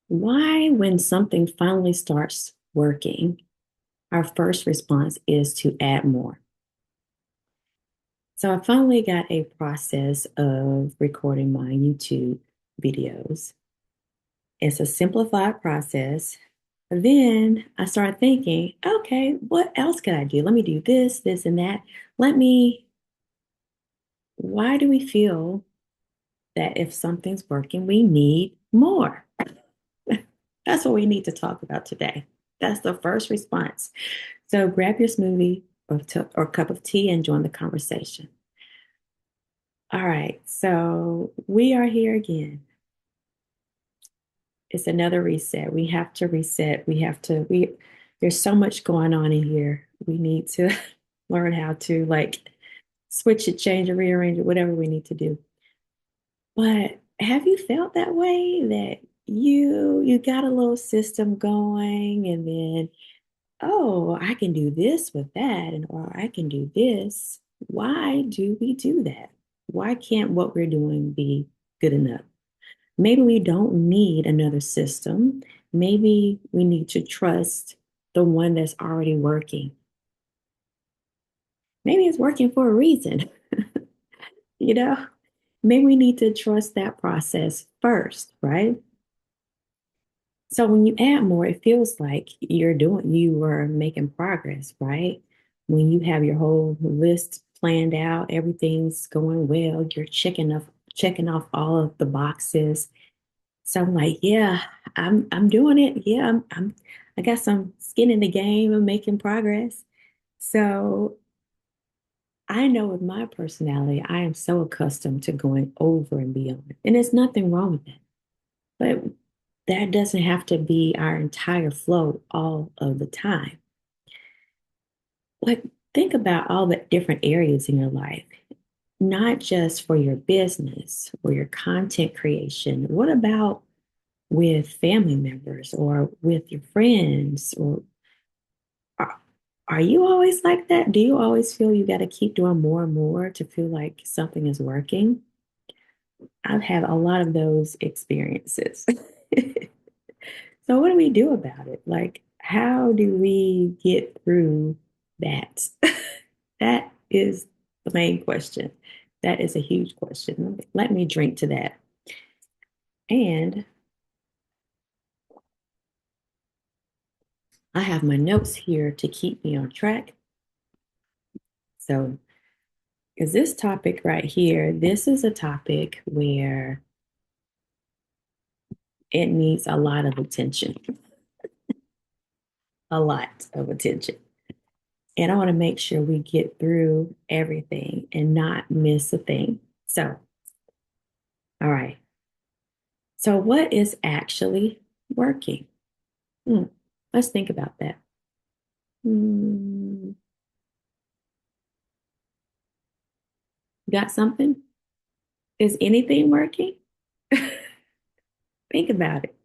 Why, when something finally starts working, our first response is to add more? So I finally got a process of recording my YouTube videos. It's a simplified process. Then I started thinking, okay, what else could I do? Let me do this, this, and that. Let me, why do we feel that if something's working, we need more? That's what we need to talk about today. That's the first response. So grab your smoothie or cup of tea and join the conversation. All right, so we are here again. It's another reset. We have to reset. There's so much going on in here. We need to learn how to like switch it, change it, rearrange it, whatever we need to do. But have you felt that way that you got a little system going and then oh, I can do this with that, and or I can do this. Why do we do that? Why can't what we're doing be good enough? Maybe we don't need another system. Maybe we need to trust the one that's already working. Maybe it's working for a reason, you know? Maybe we need to trust that process first, right? So when you add more, it feels like you are making progress, right? When you have your whole list planned out, everything's going well, you're checking off all of the boxes. So I'm like, yeah, I'm doing it. Yeah, I got some skin in the game. I'm making progress. So I know with my personality, I am so accustomed to going over and beyond. And there's nothing wrong with that. But that doesn't have to be our entire flow all of the time. Like, think about all the different areas in your life, not just for your business or your content creation. What about with family members or with your friends? Or are, are you always like that? Do you always feel you got to keep doing more and more to feel like something is working? I've had a lot of those experiences. So what do we do about it? Like, how do we get through that? That is the main question. That is a huge question. Let me drink to that. And I have my notes here to keep me on track. So, is this topic right here, this is a topic where it needs a lot of attention, a lot of attention. And I want to make sure we get through everything and not miss a thing. So, all right. So, what is actually working? Hmm. Let's think about that. Hmm. Got something? Is anything working? Think about it.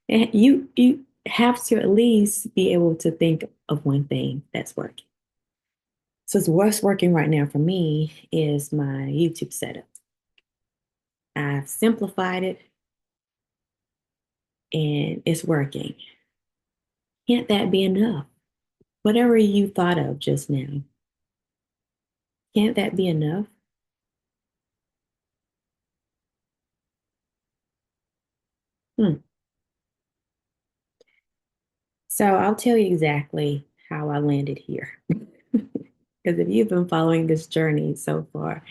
And you have to at least be able to think of one thing that's working. So, what's working right now for me is my YouTube setup. I've simplified it and it's working. Can't that be enough? Whatever you thought of just now, can't that be enough? Hmm. So I'll tell you exactly how I landed here. Because if you've been following this journey so far,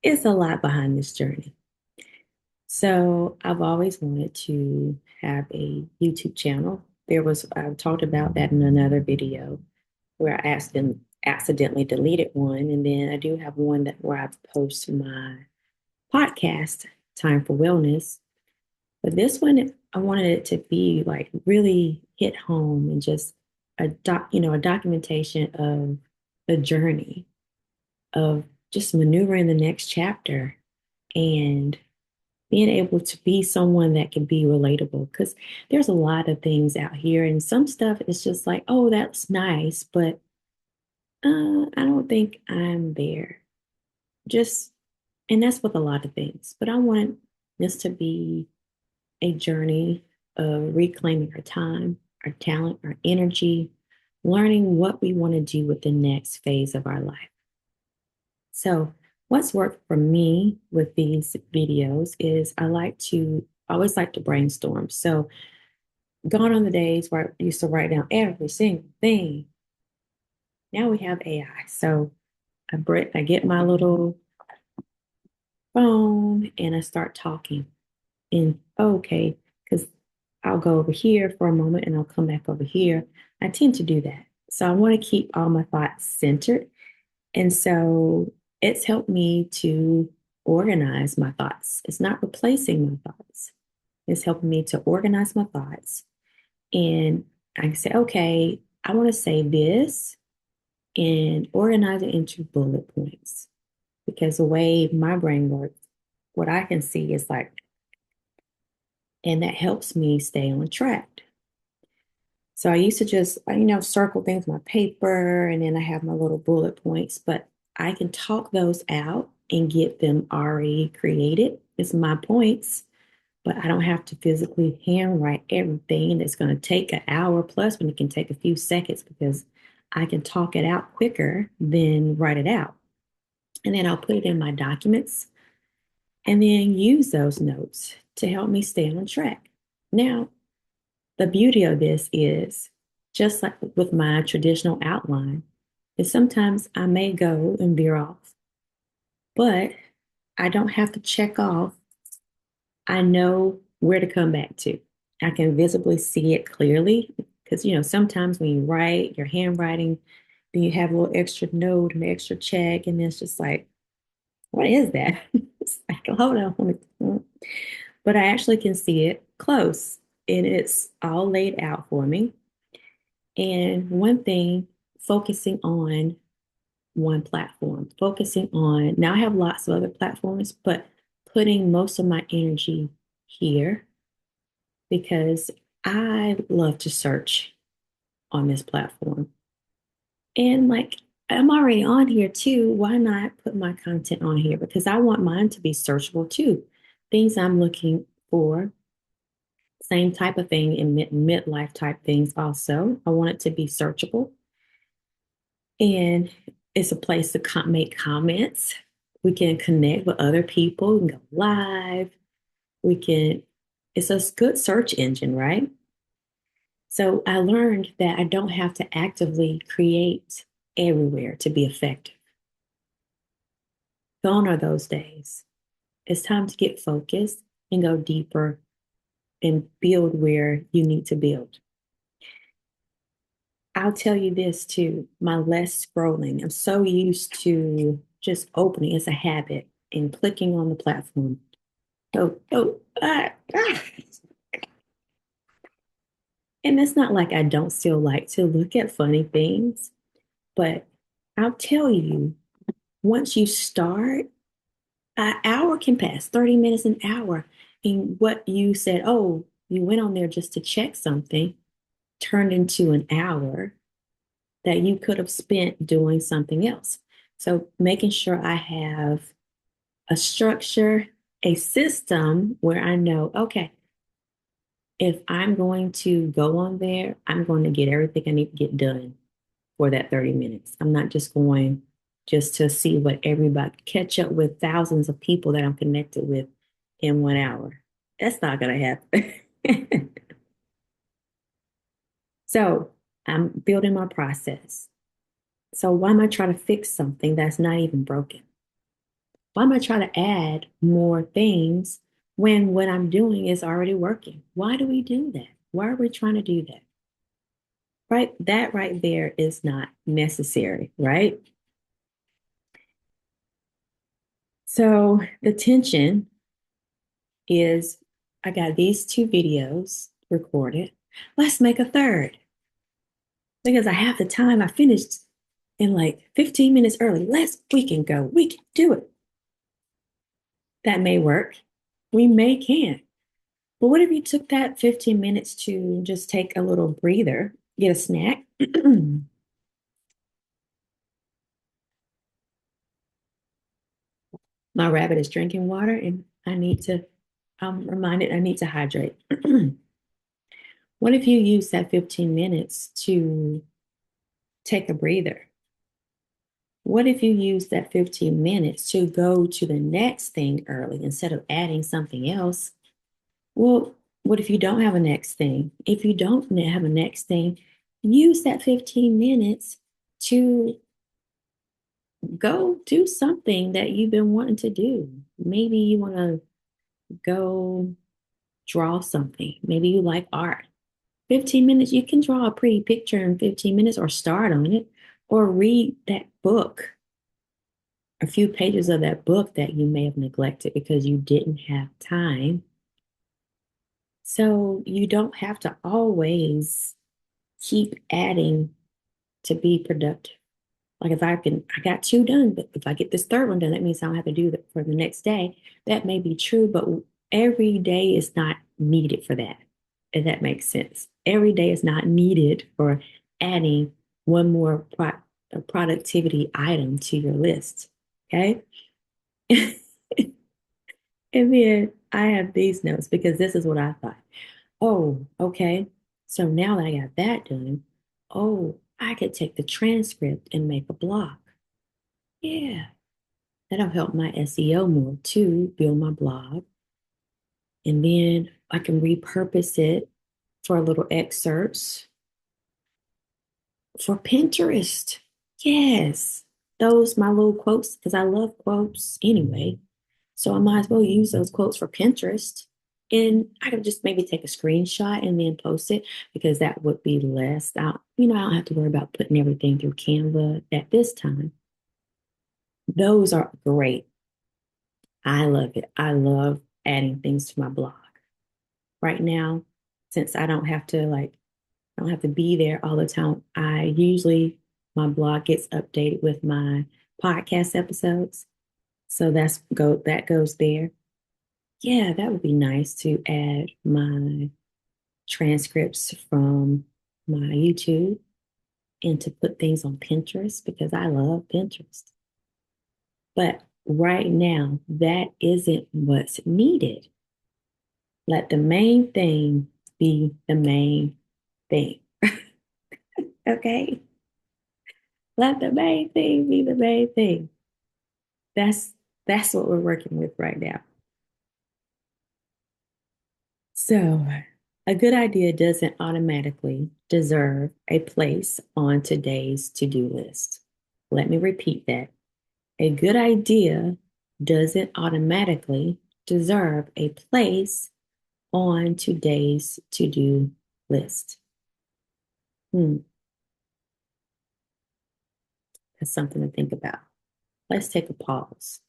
it's a lot behind this journey. So I've always wanted to have a YouTube channel. I've talked about that in another video where I accidentally deleted one. And then I do have one where I post my podcast, Time for Wellness. But this one, I wanted it to be like really hit home and just a documentation of the journey of just maneuvering the next chapter and being able to be someone that can be relatable. Because there's a lot of things out here, and some stuff is just like, oh, that's nice, but I don't think I'm there. Just, and that's with a lot of things. But I want this to be a journey of reclaiming our time, our talent, our energy, learning what we want to do with the next phase of our life. So, what's worked for me with these videos is always like to brainstorm. So, gone on the days where I used to write down every single thing. Now we have AI. So, I get my little phone and I start talking. And okay, because I'll go over here for a moment and I'll come back over here. I tend to do that. So I want to keep all my thoughts centered. And so it's helped me to organize my thoughts. It's not replacing my thoughts, it's helping me to organize my thoughts. And I can say, okay, I want to say this and organize it into bullet points. Because the way my brain works, what I can see is like, and that helps me stay on track. So I used to just, circle things on my paper and then I have my little bullet points, but I can talk those out and get them already created. It's my points, but I don't have to physically handwrite everything. That's going to take an hour plus when it can take a few seconds because I can talk it out quicker than write it out. And then I'll put it in my documents and then use those notes to help me stay on track. Now, the beauty of this is just like with my traditional outline, is sometimes I may go and veer off, but I don't have to check off. I know where to come back to. I can visibly see it clearly because, sometimes when you write, your handwriting, then you have a little extra note and extra check, and it's just like, what is that? It's like, hold on. But I actually can see it close and it's all laid out for me. And one thing, focusing on one platform, focusing on, now I have lots of other platforms, but putting most of my energy here because I love to search on this platform. And like, I'm already on here too. Why not put my content on here? Because I want mine to be searchable too. Things I'm looking for, same type of thing in midlife type things also. I want it to be searchable. And it's a place to make comments. We can connect with other people. We can go live. We can, it's a good search engine, right? So I learned that I don't have to actively create everywhere to be effective. Gone are those days. It's time to get focused and go deeper and build where you need to build. I'll tell you this too, my less scrolling. I'm so used to just opening, it's a habit, and clicking on the platform. Oh. And it's not like I don't still like to look at funny things, but I'll tell you, once you start, an hour can pass, 30 minutes, an hour. And what you said, oh, you went on there just to check something, turned into an hour that you could have spent doing something else. So making sure I have a structure, a system where I know, okay, if I'm going to go on there, I'm going to get everything I need to get done for that 30 minutes. I'm not just going just to see what everybody catch up with thousands of people that I'm connected with in 1 hour. That's not going to happen. So I'm building my process. So why am I trying to fix something that's not even broken? Why am I trying to add more things when what I'm doing is already working? Why do we do that? Why are we trying to do that? Right? That right there is not necessary, right? So the tension is I got these two videos recorded. Let's make a third because I have the time. I finished in like 15 minutes early. We can go. We can do it. That may work. We may can. But what if you took that 15 minutes to just take a little breather, get a snack? My rabbit is drinking water and I'm reminded I need to hydrate. What if you use that 15 minutes to take a breather? What if you use that 15 minutes to go to the next thing early instead of adding something else? Well, what if you don't have a next thing? If you don't have a next thing, use that 15 minutes to go do something that you've been wanting to do. Maybe you want to go draw something. Maybe you like art. 15 minutes, you can draw a pretty picture in 15 minutes or start on it or read that book, a few pages of that book that you may have neglected because you didn't have time. So you don't have to always keep adding to be productive. Like if I got two done, but if I get this third one done, that means I don't have to do that for the next day. That may be true, but every day is not needed for that. If that makes sense. Every day is not needed for adding one more productivity item to your list. Okay. And then I have these notes because this is what I thought. Oh, okay. So now that I got that done, oh, I could take the transcript and make a blog. Yeah, that'll help my SEO more too, build my blog. And then I can repurpose it for little excerpts for Pinterest. Yes, those my little quotes because I love quotes anyway. So I might as well use those quotes for Pinterest. And I could just maybe take a screenshot and then post it because that would be less. I don't have to worry about putting everything through Canva at this time. Those are great. I love it. I love adding things to my blog. Right now, since I don't have to be there all the time, my blog gets updated with my podcast episodes. So that goes there. Yeah, that would be nice to add my transcripts from my YouTube and to put things on Pinterest because I love Pinterest. But right now, that isn't what's needed. Let the main thing be the main thing. Okay? Let the main thing be the main thing. That's that's what we're working with right now. So, a good idea doesn't automatically deserve a place on today's to-do list. Let me repeat that. A good idea doesn't automatically deserve a place on today's to-do list. Hmm, that's something to think about. Let's take a pause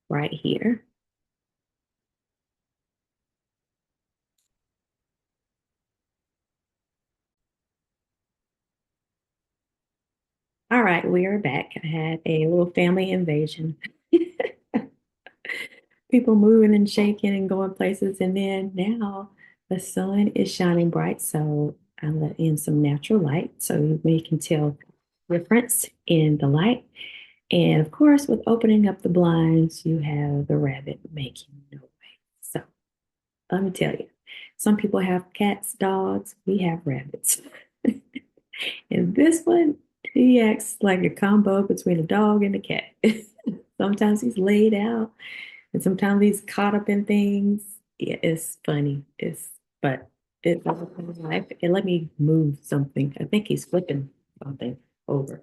right here. All right, we are back. I had a little family invasion. People moving and shaking and going places. And then now the sun is shining bright. So I let in some natural light so we can tell difference in the light. And of course, with opening up the blinds, you have the rabbit making noise. So let me tell you, some people have cats, dogs, we have rabbits. And this one, he acts like a combo between a dog and a cat. Sometimes he's laid out, and sometimes he's caught up in things. Yeah, it's funny. But it's a funny life. And let me move something. I think he's flipping something over.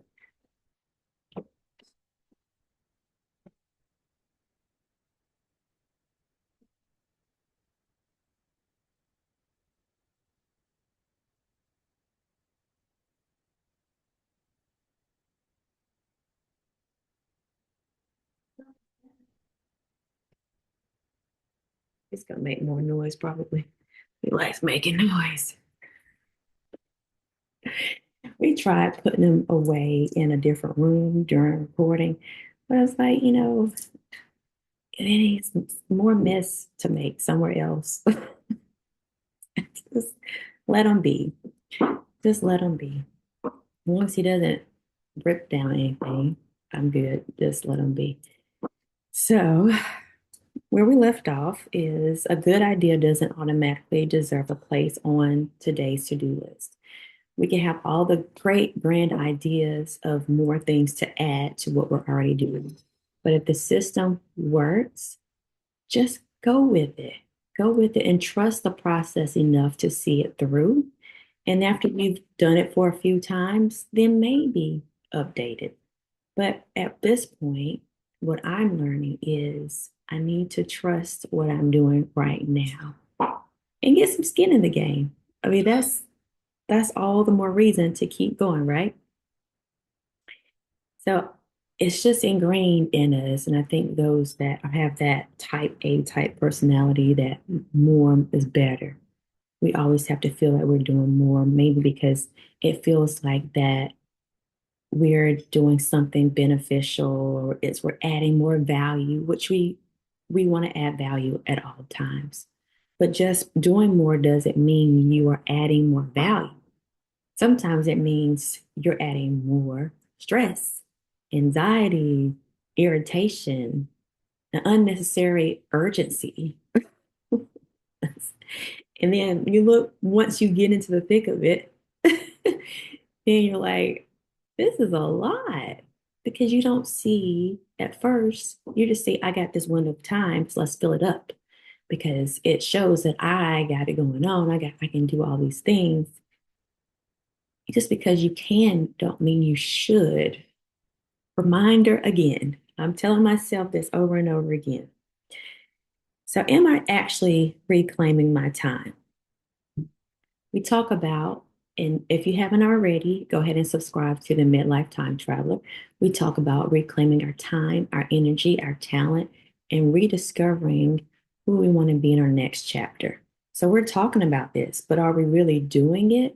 He's gonna make more noise probably. He likes making noise. We tried putting him away in a different room during recording, but I was like, it needs more mess to make somewhere else. Just let him be. Just let him be. Once he doesn't rip down anything, I'm good. Just let him be. So Where we left off is a good idea doesn't automatically deserve a place on today's to-do list. We can have all the great grand ideas of more things to add to what we're already doing. But if the system works, just go with it. Go with it and trust the process enough to see it through. And after you've done it for a few times, then maybe update it. But at this point, what I'm learning is I need to trust what I'm doing right now and get some skin in the game. I mean, that's all the more reason to keep going, right? So it's just ingrained in us. And I think those that have that type A type personality, that more is better. We always have to feel like we're doing more, maybe because it feels like that we're doing something beneficial, or it's we're adding more value, which we want to add value at all times. But just doing more doesn't mean you are adding more value. Sometimes it means you're adding more stress, anxiety, irritation, an unnecessary urgency. And then you look, once you get into the thick of it, then you're like, this is a lot. Because you don't see at first, you just see, I got this window of time, so let's fill it up. Because it shows that I got it going on. I can do all these things. Just because you can don't mean you should. Reminder again. I'm telling myself this over and over again. So, am I actually reclaiming my time? We talk about, and if you haven't already, go ahead and subscribe to the Midlife Time Traveler. We talk about reclaiming our time, our energy, our talent, and rediscovering who we want to be in our next chapter. So, we're talking about this, but are we really doing it?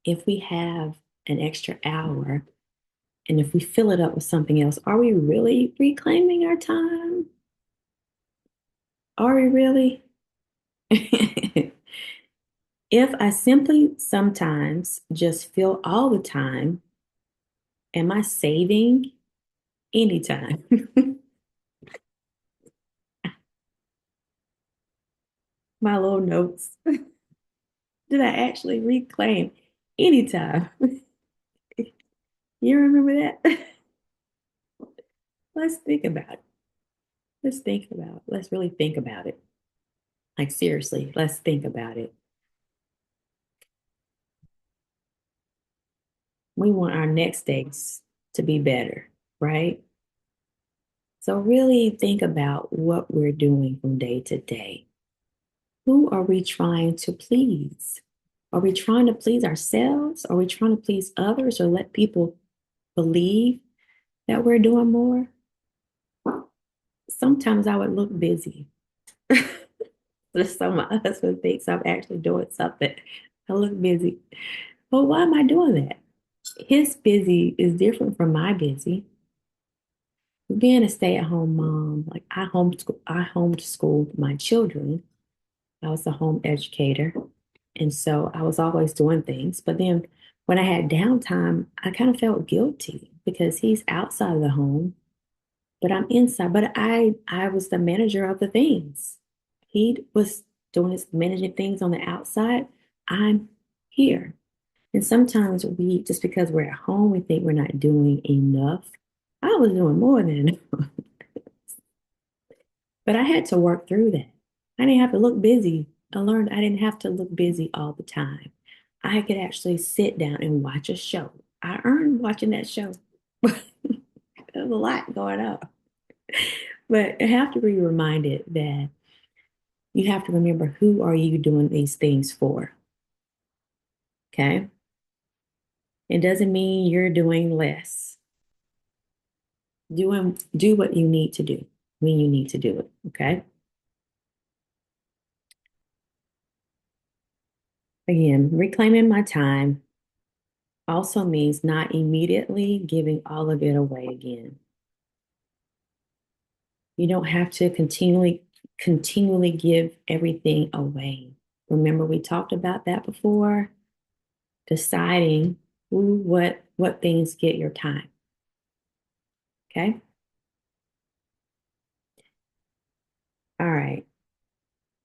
If we have an extra hour, and if we fill it up with something else, are we really reclaiming our time? Are we really? If I simply sometimes just fill all the time, am I saving anytime? My little notes. Did I actually reclaim anytime? You remember that? Let's think about it. Let's think about it. Let's really think about it. Like, seriously, let's think about it. We want our next days to be better, right? So, really think about what we're doing from day to day. Who are we trying to please? Are we trying to please ourselves? Are we trying to please others or let people believe that we're doing more? Sometimes I would look busy. Just so my husband thinks I'm actually doing something. I look busy. But why am I doing that? His busy is different from my busy. Being a stay-at-home mom, like I homeschooled my children. I was a home educator. And so I was always doing things. But then when I had downtime, I kind of felt guilty because he's outside of the home, but I'm inside. But I was the manager of the things. He was doing his managing things on the outside. I'm here. And sometimes we, just because we're at home, we think we're not doing enough. I was doing more than, but I had to work through that. I didn't have to look busy. I learned I didn't have to look busy all the time. I could actually sit down and watch a show. I earned watching that show. There's a lot going on. But I have to be reminded that you have to remember, who are you doing these things for? Okay. It doesn't mean you're doing less. Do what you need to do when you need to do it. Okay. Again, reclaiming my time also means not immediately giving all of it away again. You don't have to continually give everything away. Remember, we talked about that before. Deciding what things get your time. Okay. All right.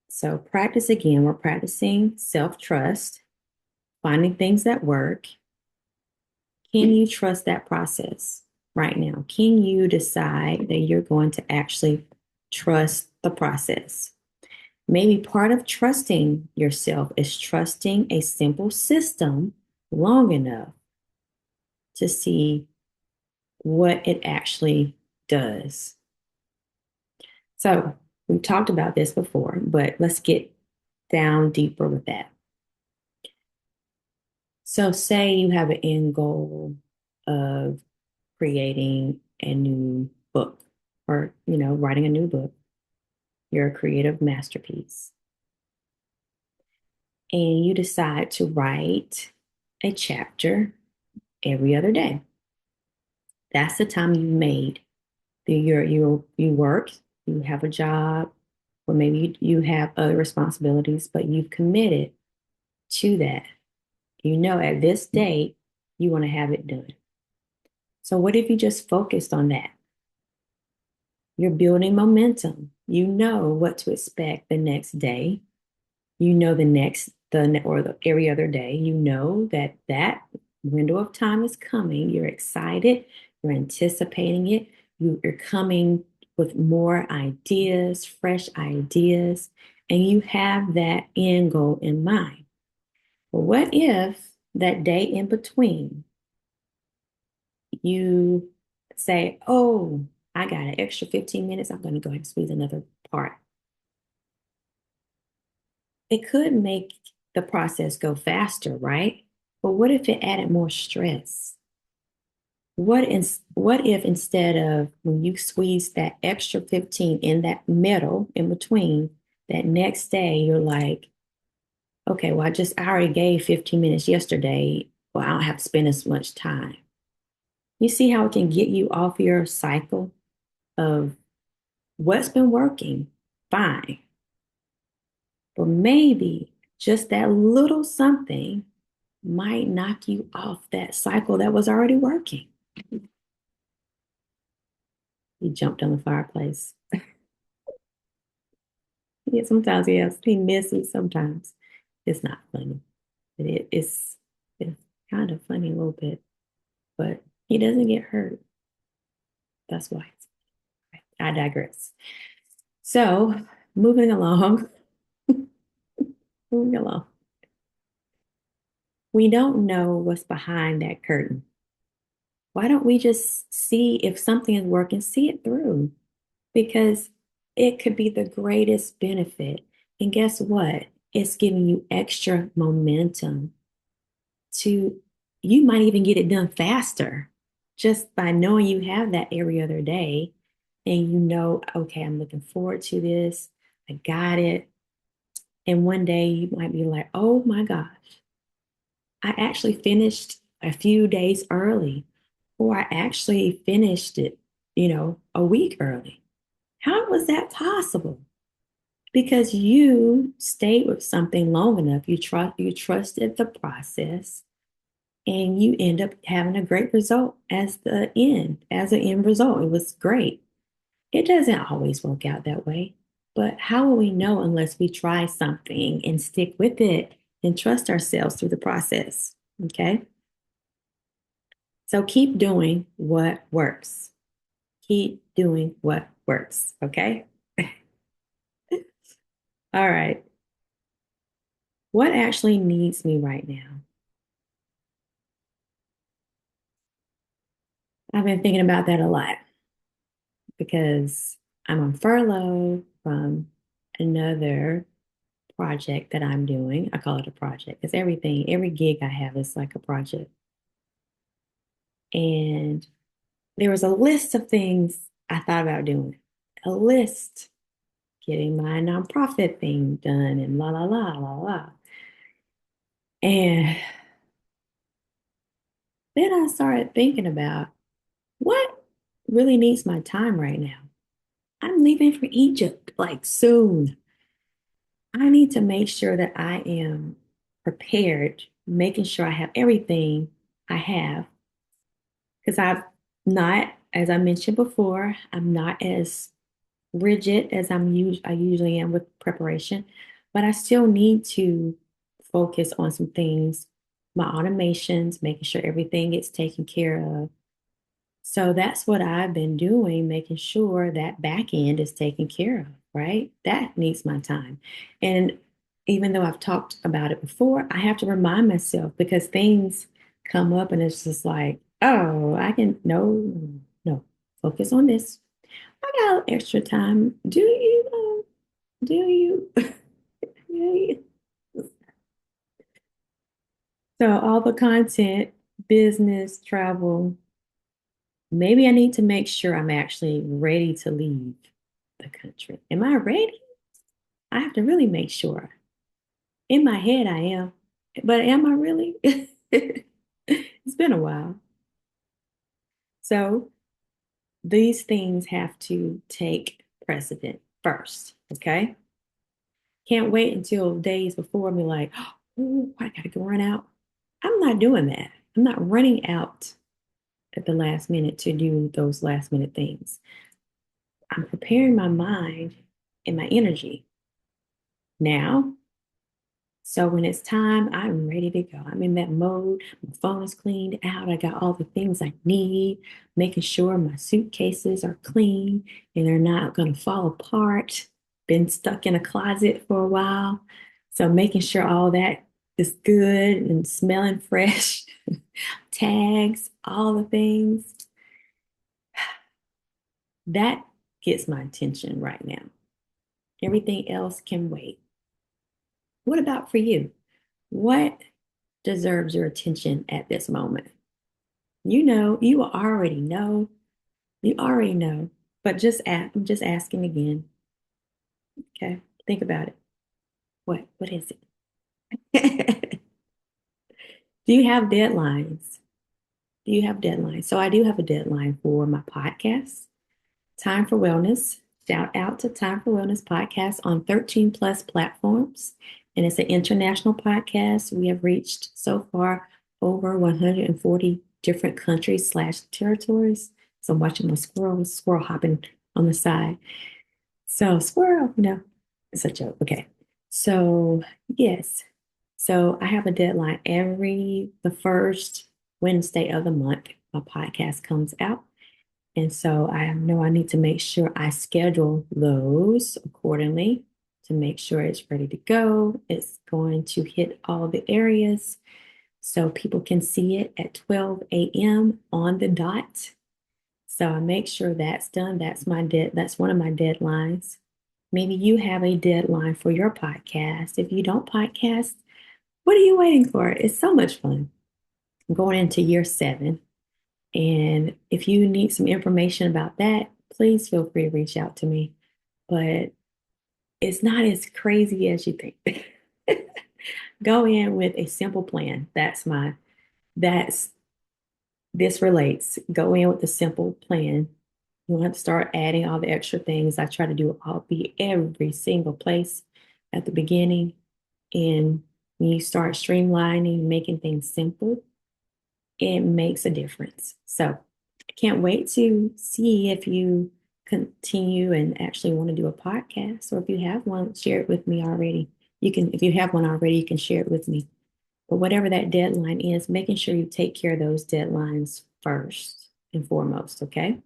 So practice again. We're practicing self-trust, finding things that work. Can you trust that process right now? Can you decide that you're going to actually trust the process? Maybe part of trusting yourself is trusting a simple system long enough to see what it actually does. So, we've talked about this before, but let's get down deeper with that. So, say you have an end goal of creating a new book or, writing a new book, your creative masterpiece, and you decide to write a chapter every other day. That's the time you've made. You work, you have a job, or maybe you have other responsibilities, but you've committed to that. You know, at this date, you want to have it done. So, what if you just focused on that? You're building momentum. You know what to expect the next day. You know the every other day. You know that window of time is coming. You're excited. You're anticipating it. You're coming with more ideas, fresh ideas, and you have that end goal in mind. But what if that day in between you say, oh, I got an extra 15 minutes. I'm going to go ahead and squeeze another part. It could make the process go faster, right? But what if it added more stress? What if instead of when you squeeze that extra 15 in that middle in between, that next day you're like, okay, well, I already gave 15 minutes yesterday. Well, I don't have to spend as much time. You see how it can get you off your cycle of what's been working? Fine. But maybe just that little something might knock you off that cycle that was already working. He jumped on the fireplace. Yeah, sometimes, yes, he misses sometimes. It's not funny, but it's kind of funny a little bit, but he doesn't get hurt. That's why. I digress. So, moving along, moving along. We don't know what's behind that curtain. Why don't we just see if something is working, see it through? Because it could be the greatest benefit. And guess what? It's giving you extra momentum to, you might even get it done faster just by knowing you have that every other day. And you know, okay, I'm looking forward to this. I got it. And one day you might be like, oh my gosh, I actually finished a few days early, or I actually finished it, a week early. How was that possible? Because you stayed with something long enough. You trusted the process and you end up having a great result as an end result. It was great. It doesn't always work out that way. But how will we know unless we try something and stick with it and trust ourselves through the process? Okay. So keep doing what works. Keep doing what works. Okay. All right. What actually needs me right now? I've been thinking about that a lot because I'm on furlough from another project that I'm doing. I call it a project because every gig I have is like a project. And there was a list of things I thought about doing, a list, getting my nonprofit thing done and la la la la la. And then I started thinking about what really needs my time right now. I'm leaving for Egypt like soon. I need to make sure that I am prepared, making sure I have everything I have. Because I've not, as I mentioned before, I'm not as rigid as I usually am with preparation, but I still need to focus on some things, my automations, making sure everything gets taken care of. So that's what I've been doing, making sure that back end is taken care of, right? That needs my time. And even though I've talked about it before, I have to remind myself because things come up and it's just like, oh, I can, no, no, focus on this. I got extra time. Do you know? Do you? Do you? So all the content, business, travel, maybe I need to make sure I'm actually ready to leave the country. Am I ready? I have to really make sure. In my head, I am, but am I really? It's been a while. So these things have to take precedent first, okay? Can't wait until days before me like, oh, I gotta go run out. I'm not doing that. I'm not running out at the last minute to do those last minute things. I'm preparing my mind and my energy now. So when it's time, I'm ready to go. I'm in that mode. My phone is cleaned out. I got all the things I need, making sure my suitcases are clean and they're not going to fall apart. Been stuck in a closet for a while. So making sure all that is good and smelling fresh, tags, all the things. That gets my attention right now. Everything else can wait. What about for you? What deserves your attention at this moment? You know, you already know, but I'm just asking again. Okay, think about it. What is it? Do you have deadlines? Do you have deadlines? So I do have a deadline for my podcast. Time for Wellness. Shout out to Time for Wellness podcast on 13 plus platforms. And it's an international podcast. We have reached so far over 140 different countries slash territories. So I'm watching my squirrel hopping on the side. So squirrel, no, it's a joke. Okay. So yes. So I have a deadline every the first Wednesday of the month. My podcast comes out. And so I know I need to make sure I schedule those accordingly to make sure it's ready to go. It's going to hit all the areas so people can see it at 12 a.m. on the dot. So I make sure that's done. That's one of my deadlines. Maybe you have a deadline for your podcast. If you don't podcast, what are you waiting for? It's so much fun. I'm going into year 7. And if you need some information about that, please feel free to reach out to me. But it's not as crazy as you think. Go in with a simple plan. That's, this relates. Go in with a simple plan. You don't have to start adding all the extra things. I try to do all be every single place at the beginning. And when you start streamlining, making things simple, it makes a difference. So I can't wait to see if you continue and actually want to do a podcast, or if you have one, share it with me already. You can, if you have one already, you can share it with me. But whatever that deadline is, making sure you take care of those deadlines first and foremost, okay?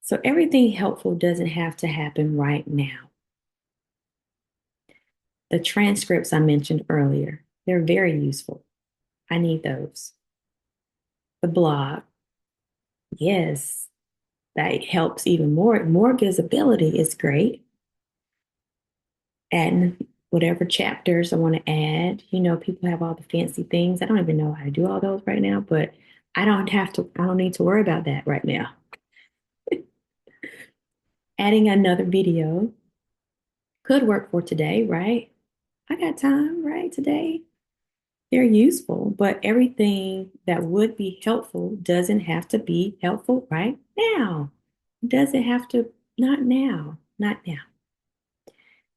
So everything helpful doesn't have to happen right now. The transcripts I mentioned earlier, they're very useful. I need those. The blog, yes, that helps even more. More visibility is great. And whatever chapters I want to add, people have all the fancy things. I don't even know how to do all those right now, but I don't need to worry about that right now. Adding another video could work for today, right? I got time, right? Today. They're useful, but everything that would be helpful doesn't have to be helpful right now. Doesn't have to, not now, not now.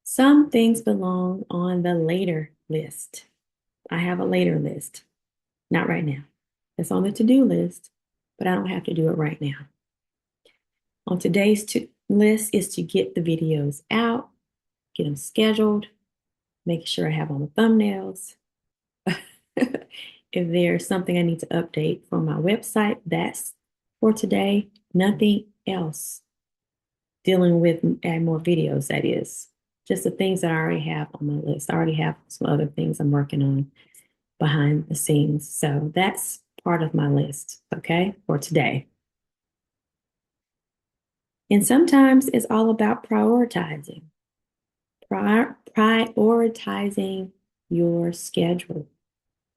Some things belong on the later list. I have a later list, not right now. It's on the to-do list, but I don't have to do it right now. On today's to list is to get the videos out, get them scheduled, make sure I have all the thumbnails. If there's something I need to update for my website, that's for today. Nothing else dealing with add more videos, that is. Just the things that I already have on my list. I already have some other things I'm working on behind the scenes. So that's part of my list, okay, for today. And sometimes it's all about prioritizing, prioritizing your schedule.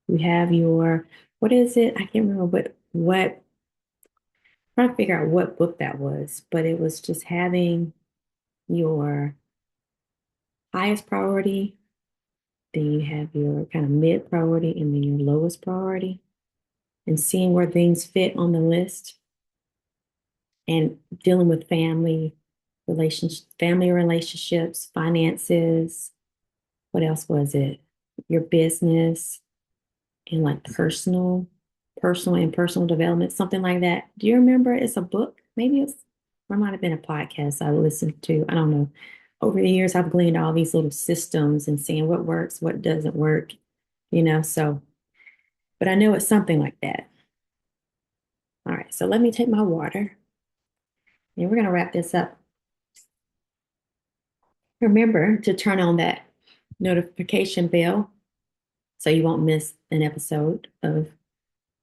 You have your, what is it? I can't remember what, trying to figure out what book that was, but it was just having your highest priority, then you have your kind of mid priority, and then your lowest priority, and seeing where things fit on the list, and dealing with family relationships, finances. What else was it? Your business and like personal development, something like that. Do you remember? It's a book. Maybe or it might have been a podcast I listened to. I don't know. Over the years, I've gleaned all these little systems and seeing what works, what doesn't work, so, but I know it's something like that. All right, so let me take my water and we're going to wrap this up. Remember to turn on that notification bell so you won't miss an episode of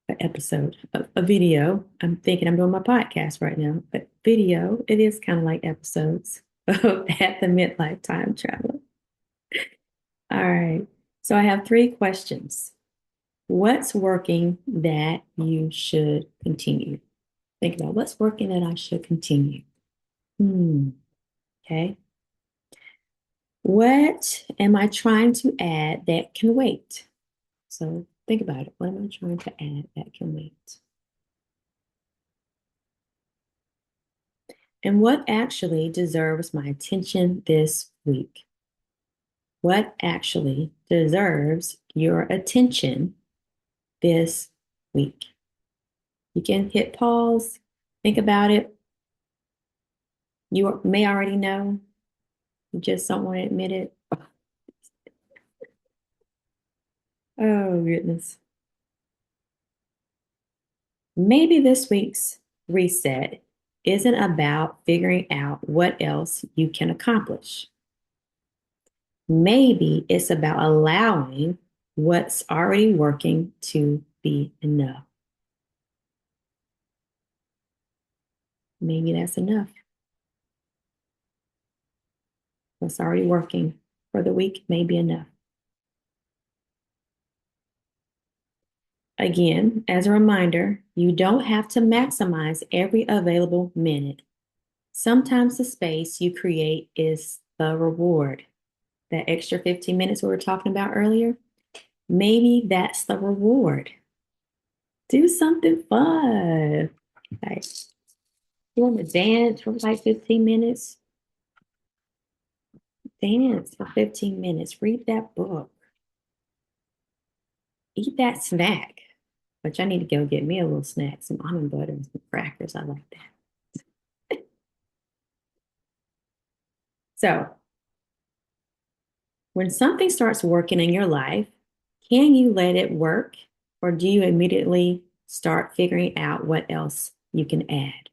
a video. I'm thinking I'm doing my podcast right now, but video, it is kind of like episodes of At the Midlife Time Traveler. All right. So I have 3 questions. What's working that you should continue? Think about what's working that I should continue. Okay. What am I trying to add that can wait? So think about it. What am I trying to add that can wait? And what actually deserves my attention this week? What actually deserves your attention this week? You can hit pause, think about it. You may already know, you just don't want to admit it. Oh, goodness. Maybe this week's reset isn't about figuring out what else you can accomplish. Maybe it's about allowing what's already working to be enough. Maybe that's enough. What's already working for the week may be enough. Again, as a reminder, you don't have to maximize every available minute. Sometimes the space you create is the reward. That extra 15 minutes we were talking about earlier, maybe that's the reward. Do something fun. Like, you want to dance for like 15 minutes? Dance for 15 minutes. Read that book. Eat that snack. Which I need to go get me a little snack, some almond butter and some crackers. I like that. So, when something starts working in your life, can you let it work, or do you immediately start figuring out what else you can add?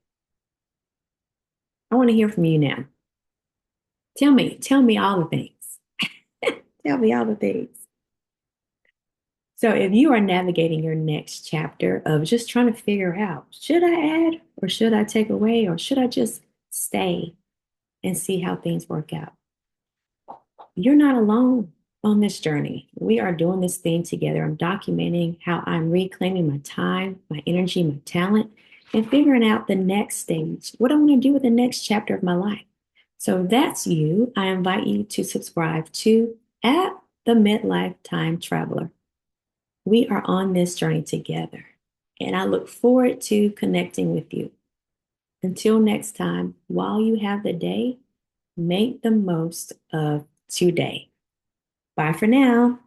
I want to hear from you now. Tell me all the things. Tell me all the things. So, if you are navigating your next chapter of just trying to figure out, should I add or should I take away or should I just stay and see how things work out? You're not alone on this journey. We are doing this thing together. I'm documenting how I'm reclaiming my time, my energy, my talent, and figuring out the next stage. What I want to do with the next chapter of my life. So if that's you, I invite you to subscribe to At the Midlife Time Traveler. We are on this journey together, and I look forward to connecting with you. Until next time, while you have the day, make the most of today. Bye for now.